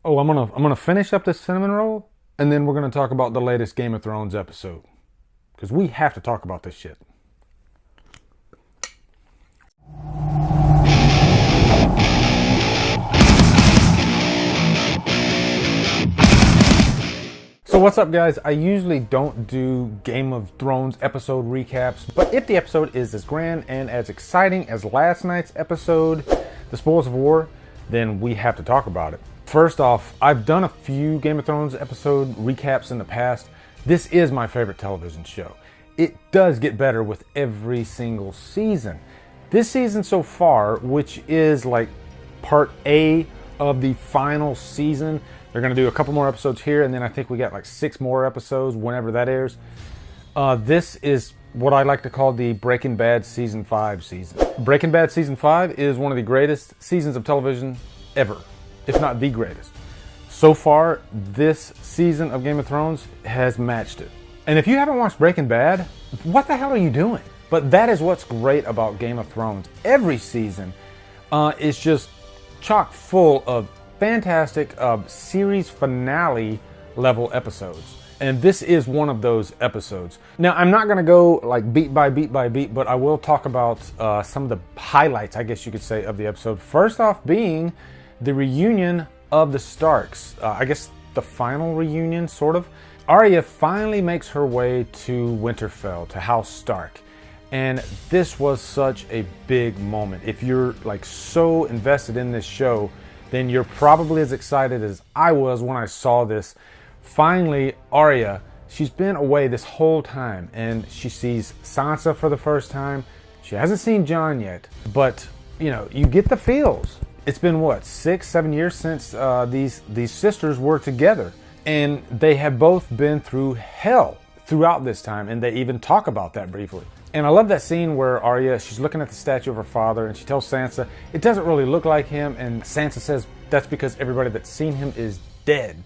Oh, I'm gonna finish up this cinnamon roll, and then we're gonna talk about the latest Game of Thrones episode. Because we have to talk about this shit. So what's up, guys? I usually don't do Game of Thrones episode recaps, but if the episode is as grand and as exciting as last night's episode, The Spoils of War, then we have to talk about it. First off, I've done a few Game of Thrones episode recaps in the past. This is my favorite television show. It does get better with every single season. This season so far, which is like part A of the final season, they're going to do a couple more episodes here, and then I think we got like 6 more episodes whenever that airs. This is what I like to call the Breaking Bad Season 5 season. Breaking Bad Season 5 is one of the greatest seasons of television ever, if not the greatest. So far, this season of Game of Thrones has matched it. And if you haven't watched Breaking Bad, what the hell are you doing? But that is what's great about Game of Thrones. Every season is just chock full of fantastic series finale level episodes, and this is one of those episodes. Now, I'm not going to go like beat by beat by beat, but I will talk about some of the highlights, I guess you could say, of the episode. First off being the reunion of the Starks. I guess the final reunion, sort of. Arya finally makes her way to Winterfell, to House Stark. And this was such a big moment. If you're like so invested in this show, then you're probably as excited as I was when I saw this. Finally, Arya, she's been away this whole time, and she sees Sansa for the first time. She hasn't seen Jon yet, but you know, you get the feels. It's been what, 6-7 years since these sisters were together, and they have both been through hell throughout this time, and they even talk about that briefly. And I love that scene where Arya, she's looking at the statue of her father, and she tells Sansa, it doesn't really look like him, and Sansa says that's because everybody that's seen him is dead,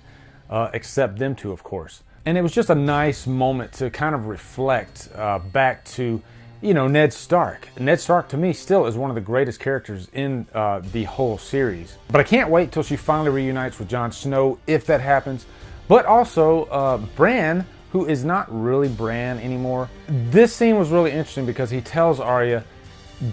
except them two, of course. And it was just a nice moment to kind of reflect back to, you know, Ned Stark. Ned Stark, to me, still is one of the greatest characters in the whole series. But I can't wait till she finally reunites with Jon Snow, if that happens. But also, Bran, who is not really Bran anymore. This scene was really interesting because he tells Arya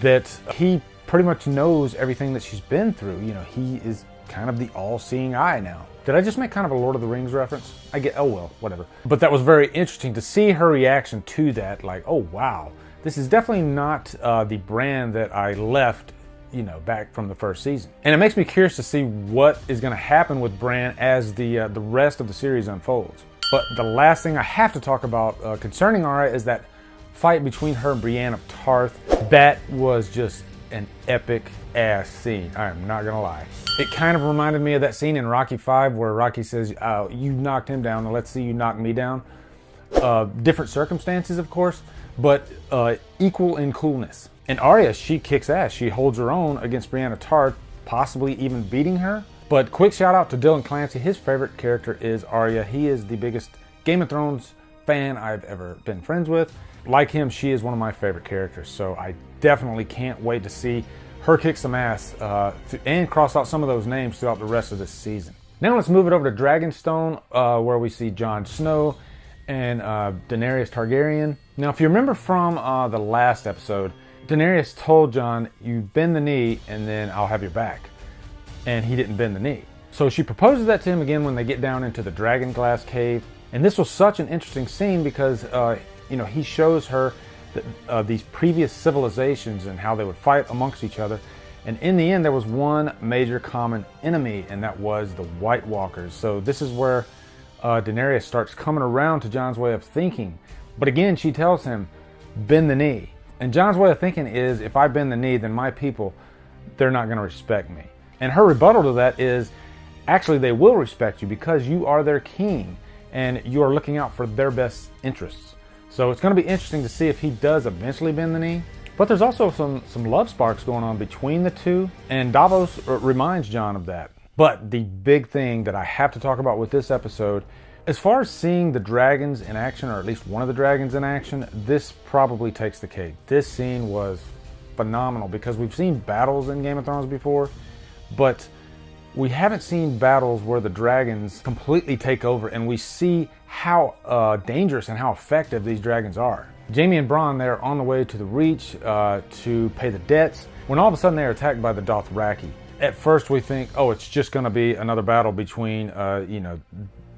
that he pretty much knows everything that she's been through. You know, he is kind of the all-seeing eye now. Did I just make kind of a Lord of the Rings reference? Oh well, whatever. But that was very interesting to see her reaction to that. Like, oh wow, this is definitely not the Bran that I left, you know, back from the first season. And it makes me curious to see what is going to happen with Bran as the rest of the series unfolds. But the last thing I have to talk about concerning Arya is that fight between her and Brienne of Tarth. That was just an epic ass scene. I am not gonna lie. It kind of reminded me of that scene in Rocky V where Rocky says, you knocked him down, now let's see you knock me down. Different circumstances, of course, but equal in coolness. And Arya, she kicks ass. She holds her own against Brienne of Tarth, possibly even beating her. But quick shout out to Dylan Clancy. His favorite character is Arya. He is the biggest Game of Thrones fan I've ever been friends with. Like him, she is one of my favorite characters. So I definitely can't wait to see her kick some ass and cross out some of those names throughout the rest of this season. Now let's move it over to Dragonstone, where we see Jon Snow and Daenerys Targaryen. Now, if you remember from the last episode, Daenerys told Jon, you bend the knee and then I'll have your back. And he didn't bend the knee. So she proposes that to him again when they get down into the dragon glass cave. And this was such an interesting scene because, you know, he shows her these previous civilizations and how they would fight amongst each other. And in the end, there was one major common enemy, and that was the White Walkers. So this is where Daenerys starts coming around to Jon's way of thinking. But again, she tells him, bend the knee. And Jon's way of thinking is, if I bend the knee, then my people, they're not going to respect me. And her rebuttal to that is, actually they will respect you because you are their king and you are looking out for their best interests. So it's going to be interesting to see if he does eventually bend the knee. But there's also some love sparks going on between the two, and Davos reminds Jon of that. But the big thing that I have to talk about with this episode, as far as seeing the dragons in action, or at least one of the dragons in action, this probably takes the cake. This scene was phenomenal because we've seen battles in Game of Thrones before, but we haven't seen battles where the dragons completely take over and we see how dangerous and how effective these dragons are. Jaime and Bronn, they're on the way to the Reach to pay the debts, when all of a sudden they're attacked by the Dothraki. At first we think, oh, it's just going to be another battle between,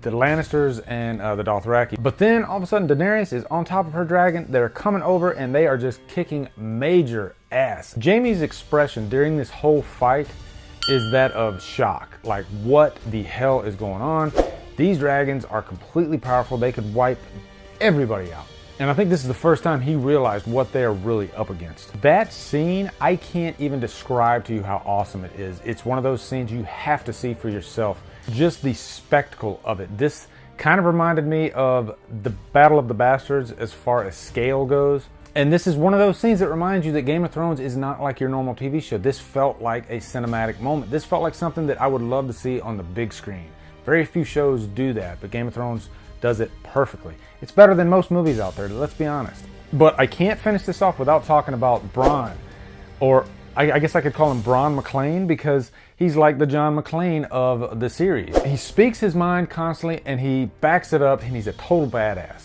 the Lannisters and the Dothraki. But then all of a sudden Daenerys is on top of her dragon, they're coming over and they are just kicking major ass. Jaime's expression during this whole fight is that of shock. Like, what the hell is going on? These dragons are completely powerful. They could wipe everybody out. And I think this is the first time he realized what they are really up against. That scene, I can't even describe to you how awesome it is. It's one of those scenes you have to see for yourself. Just the spectacle of it. This kind of reminded me of the Battle of the Bastards as far as scale goes. And this is one of those scenes that reminds you that Game of Thrones is not like your normal TV show. This felt like a cinematic moment. This felt like something that I would love to see on the big screen. Very few shows do that, but Game of Thrones does it perfectly. It's better than most movies out there, let's be honest. But I can't finish this off without talking about Bronn, or I guess I could call him Bronn McClane, because he's like the John McClane of the series. He speaks his mind constantly and he backs it up, and he's a total badass.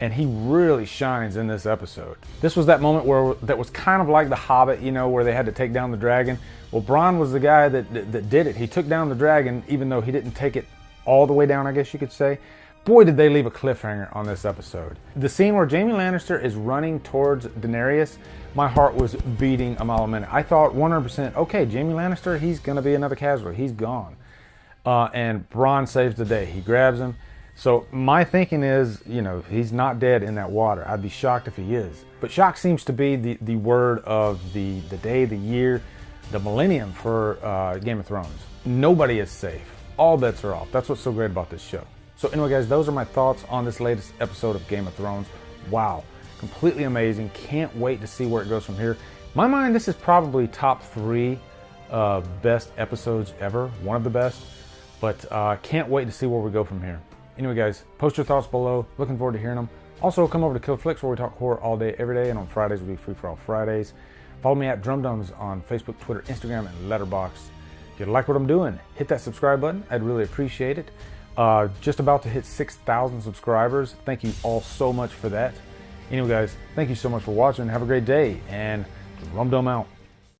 And he really shines in this episode. This was that moment where that was kind of like The Hobbit, where they had to take down the dragon. Well, Bronn was the guy that did it. He took down the dragon, even though he didn't take it all the way down, I guess you could say. Boy, did they leave a cliffhanger on this episode. The scene where Jaime Lannister is running towards Daenerys, my heart was beating a mile a minute. I thought 100%, okay, Jaime Lannister, he's gonna be another casualty, he's gone. And Bronn saves the day, he grabs him. So my thinking is, he's not dead in that water. I'd be shocked if he is. But shock seems to be the word of the day, the year, the millennium for Game of Thrones. Nobody is safe. All bets are off. That's what's so great about this show. So anyway, guys, those are my thoughts on this latest episode of Game of Thrones. Wow, completely amazing. Can't wait to see where it goes from here. In my mind, this is probably top 3 best episodes ever. One of the best. But can't wait to see where we go from here. Anyway, guys, post your thoughts below. Looking forward to hearing them. Also, come over to Kill Flicks, where we talk horror all day, every day. And on Fridays, we do Free For All Fridays. Follow me at Drumdums on Facebook, Twitter, Instagram, and Letterboxd. If you like what I'm doing, hit that subscribe button. I'd really appreciate it. Just about to hit 6,000 subscribers. Thank you all so much for that. Anyway, guys, thank you so much for watching. Have a great day, and Drumdum out.